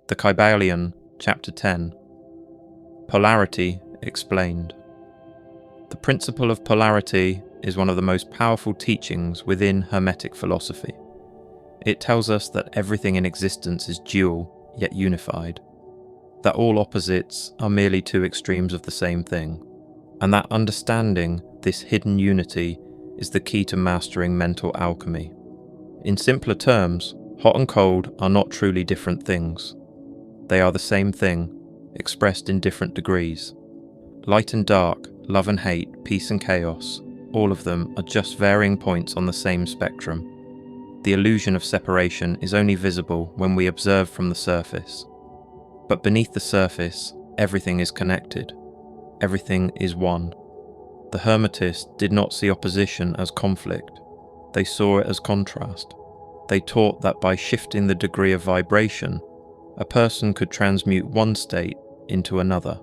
The Kybalion, Chapter 10. Polarity Explained. The Principle of Polarity is one of the most powerful teachings within Hermetic philosophy. It tells us that everything in existence is dual, yet unified, that all opposites are merely two extremes of the same thing, and that understanding this hidden unity is the key to mastering mental alchemy. In simpler terms, hot and cold are not truly different things. They are the same thing, expressed in different degrees. Light and dark, love and hate, peace and chaos, all of them are just varying points on the same spectrum. The illusion of separation is only visible when we observe from the surface. But beneath the surface, everything is connected. Everything is one. The Hermetists did not see opposition as conflict. They saw it as contrast. They taught that by shifting the degree of vibration, a person could transmute one state into another.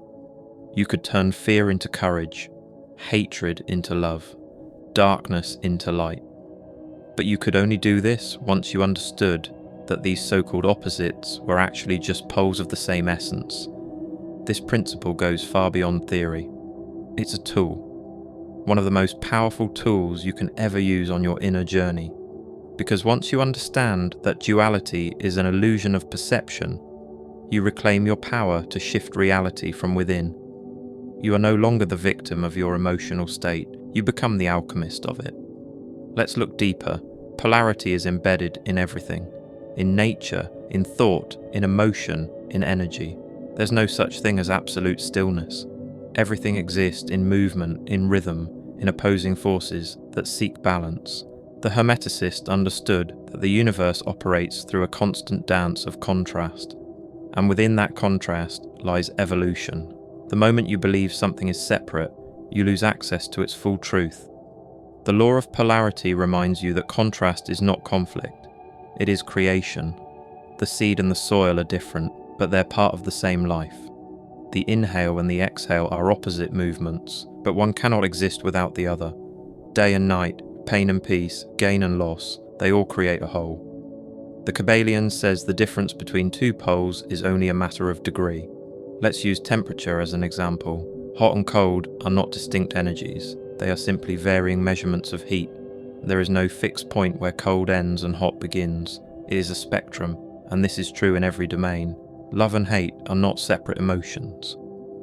You could turn fear into courage, hatred into love, darkness into light. But you could only do this once you understood that these so-called opposites were actually just poles of the same essence. This principle goes far beyond theory. It's a tool, one of the most powerful tools you can ever use on your inner journey. Because once you understand that duality is an illusion of perception, you reclaim your power to shift reality from within. You are no longer the victim of your emotional state, you become the alchemist of it. Let's look deeper. Polarity is embedded in everything. In nature, in thought, in emotion, in energy. There's no such thing as absolute stillness. Everything exists in movement, in rhythm, in opposing forces that seek balance. The Hermeticist understood that the universe operates through a constant dance of contrast, and within that contrast lies evolution. The moment you believe something is separate, you lose access to its full truth. The Law of Polarity reminds you that contrast is not conflict, it is creation. The seed and the soil are different, but they're part of the same life. The inhale and the exhale are opposite movements, but one cannot exist without the other. Day and night, pain and peace, gain and loss, they all create a whole. The Kybalion says the difference between two poles is only a matter of degree. Let's use temperature as an example. Hot and cold are not distinct energies, they are simply varying measurements of heat. There is no fixed point where cold ends and hot begins. It is a spectrum, and this is true in every domain. Love and hate are not separate emotions.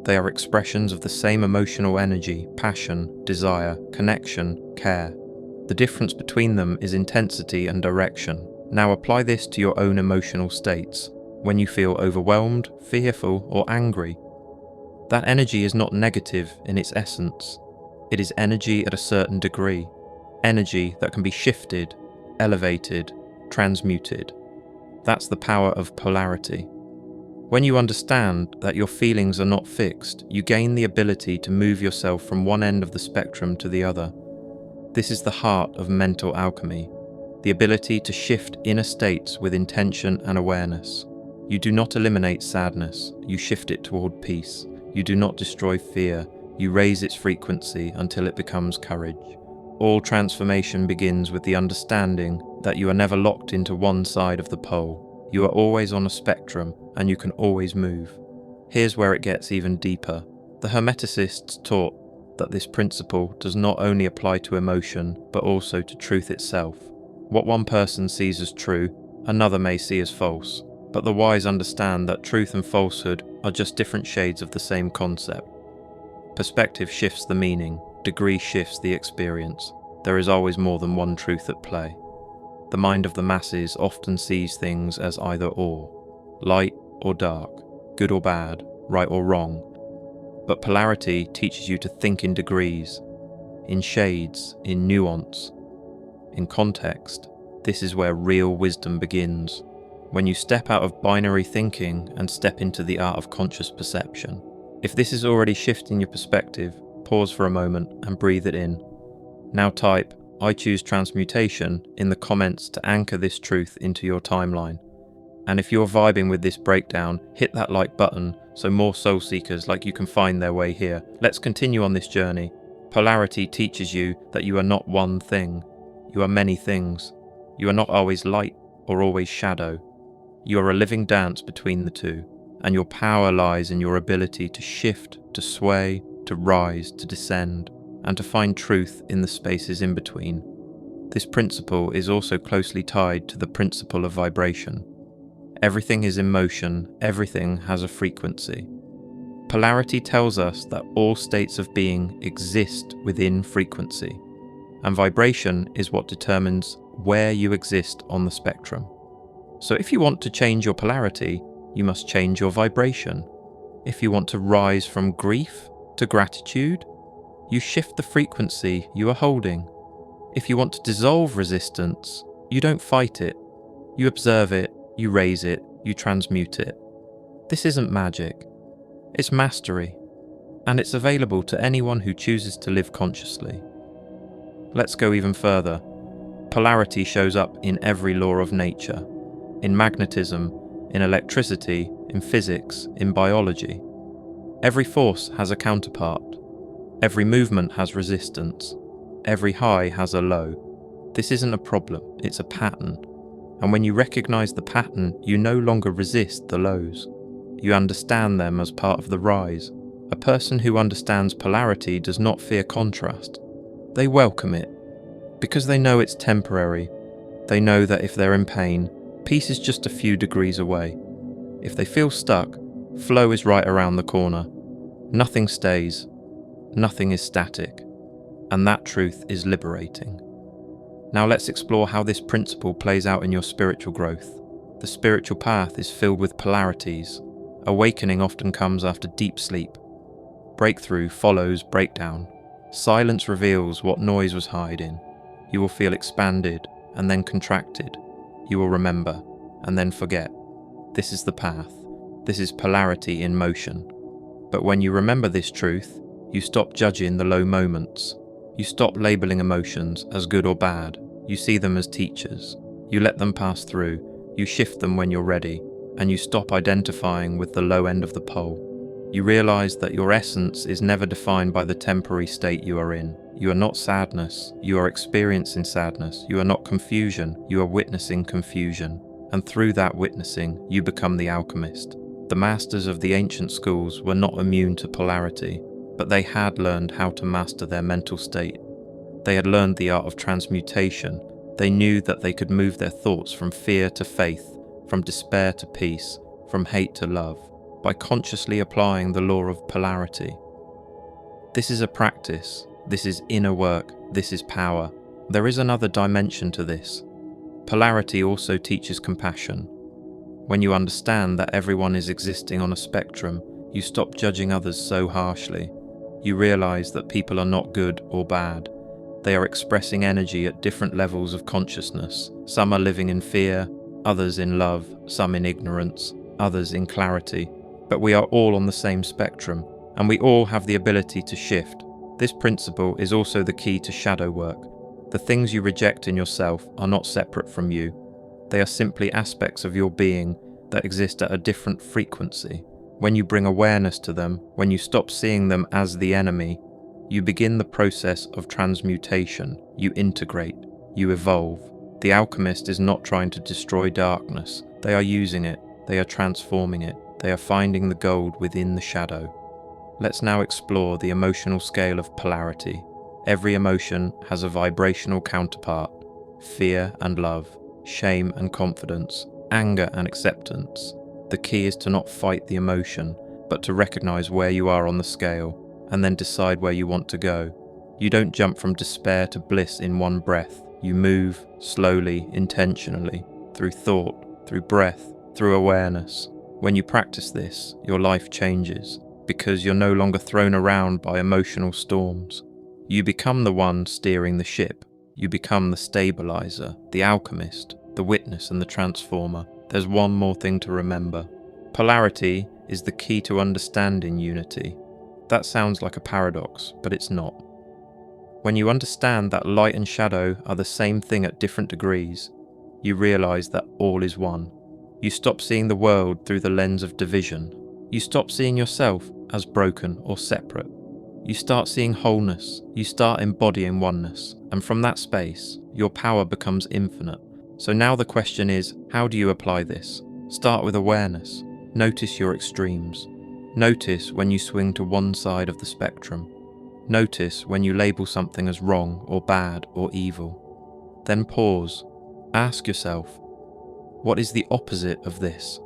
They are expressions of the same emotional energy, passion, desire, connection, care. The difference between them is intensity and direction. Now apply this to your own emotional states. When you feel overwhelmed, fearful, or angry, that energy is not negative in its essence. It is energy at a certain degree. Energy that can be shifted, elevated, transmuted. That's the power of polarity. When you understand that your feelings are not fixed, you gain the ability to move yourself from one end of the spectrum to the other. This is the heart of mental alchemy, the ability to shift inner states with intention and awareness. You do not eliminate sadness, you shift it toward peace. You do not destroy fear, you raise its frequency until it becomes courage. All transformation begins with the understanding that you are never locked into one side of the pole. You are always on a spectrum, and you can always move. Here's where it gets even deeper. The Hermeticists taught that this principle does not only apply to emotion, but also to truth itself. What one person sees as true, another may see as false. But the wise understand that truth and falsehood are just different shades of the same concept. Perspective shifts the meaning, degree shifts the experience. There is always more than one truth at play. The mind of the masses often sees things as either or, light or dark, good or bad, right or wrong. But polarity teaches you to think in degrees, in shades, in nuance, in context. This is where real wisdom begins. When you step out of binary thinking and step into the art of conscious perception. If this is already shifting your perspective, pause for a moment and breathe it in. Now type, "I choose transmutation" in the comments to anchor this truth into your timeline. And if you're vibing with this breakdown, hit that like button so more soul seekers like you can find their way here. Let's continue on this journey. Polarity teaches you that you are not one thing. You are many things. You are not always light or always shadow. You are a living dance between the two, and your power lies in your ability to shift, to sway, to rise, to descend, and to find truth in the spaces in between. This principle is also closely tied to the principle of vibration. Everything is in motion, everything has a frequency. Polarity tells us that all states of being exist within frequency, and vibration is what determines where you exist on the spectrum. So if you want to change your polarity, you must change your vibration. If you want to rise from grief to gratitude, you shift the frequency you are holding. If you want to dissolve resistance, you don't fight it. You observe it, you raise it, you transmute it. This isn't magic. It's mastery, and it's available to anyone who chooses to live consciously. Let's go even further. Polarity shows up in every law of nature, in magnetism, in electricity, in physics, in biology. Every force has a counterpart. Every movement has resistance. Every high has a low. This isn't a problem, it's a pattern. And when you recognize the pattern, you no longer resist the lows. You understand them as part of the rise. A person who understands polarity does not fear contrast. They welcome it, because they know it's temporary. They know that if they're in pain, peace is just a few degrees away. If they feel stuck, flow is right around the corner. Nothing stays. Nothing is static. And that truth is liberating. Now let's explore how this principle plays out in your spiritual growth. The spiritual path is filled with polarities. Awakening often comes after deep sleep. Breakthrough follows breakdown. Silence reveals what noise was hiding. You will feel expanded and then contracted. You will remember and then forget. This is the path. This is polarity in motion. But when you remember this truth, you stop judging the low moments. You stop labeling emotions as good or bad. You see them as teachers. You let them pass through. You shift them when you're ready. And you stop identifying with the low end of the pole. You realize that your essence is never defined by the temporary state you are in. You are not sadness. You are experiencing sadness. You are not confusion. You are witnessing confusion. And through that witnessing, you become the alchemist. The masters of the ancient schools were not immune to polarity, but they had learned how to master their mental state. They had learned the art of transmutation. They knew that they could move their thoughts from fear to faith, from despair to peace, from hate to love, by consciously applying the law of polarity. This is a practice. This is inner work. This is power. There is another dimension to this. Polarity also teaches compassion. When you understand that everyone is existing on a spectrum, you stop judging others so harshly. You realize that people are not good or bad. They are expressing energy at different levels of consciousness. Some are living in fear, others in love, some in ignorance, others in clarity. But we are all on the same spectrum, and we all have the ability to shift. This principle is also the key to shadow work. The things you reject in yourself are not separate from you. They are simply aspects of your being that exist at a different frequency. When you bring awareness to them, when you stop seeing them as the enemy, you begin the process of transmutation. You integrate, you evolve. The alchemist is not trying to destroy darkness. They are using it, they are transforming it, they are finding the gold within the shadow. Let's now explore the emotional scale of polarity. Every emotion has a vibrational counterpart: fear and love, shame and confidence, anger and acceptance. The key is to not fight the emotion, but to recognize where you are on the scale, and then decide where you want to go. You don't jump from despair to bliss in one breath. You move slowly, intentionally, through thought, through breath, through awareness. When you practice this, your life changes, because you're no longer thrown around by emotional storms. You become the one steering the ship. You become the stabilizer, the alchemist, the witness and the transformer. There's one more thing to remember. Polarity is the key to understanding unity. That sounds like a paradox, but it's not. When you understand that light and shadow are the same thing at different degrees, you realize that all is one. You stop seeing the world through the lens of division. You stop seeing yourself as broken or separate. You start seeing wholeness. You start embodying oneness. And from that space, your power becomes infinite. So now the question is, how do you apply this? Start with awareness. Notice your extremes. Notice when you swing to one side of the spectrum. Notice when you label something as wrong or bad or evil. Then pause. Ask yourself, what is the opposite of this?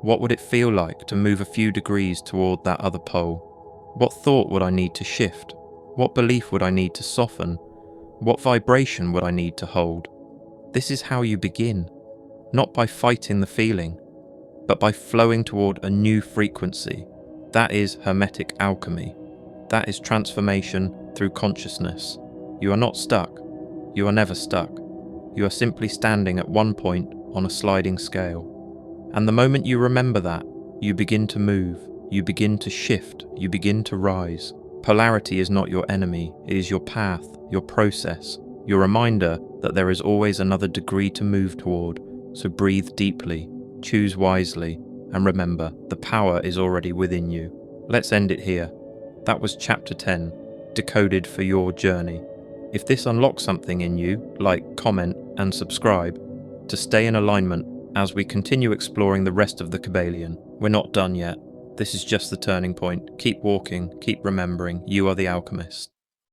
What would it feel like to move a few degrees toward that other pole? What thought would I need to shift? What belief would I need to soften? What vibration would I need to hold? This is how you begin, not by fighting the feeling, but by flowing toward a new frequency. That is Hermetic alchemy. That is transformation through consciousness. You are not stuck. You are never stuck. You are simply standing at one point on a sliding scale. And the moment you remember that, you begin to move, you begin to shift, you begin to rise. Polarity is not your enemy, it is your path, your process, your reminder that there is always another degree to move toward. So breathe deeply, choose wisely, and remember, the power is already within you. Let's end it here. That was Chapter 10, decoded for your journey. If this unlocks something in you, like, comment, and subscribe to stay in alignment as we continue exploring the rest of the Kybalion. We're not done yet. This is just the turning point. Keep walking, keep remembering, you are the alchemist.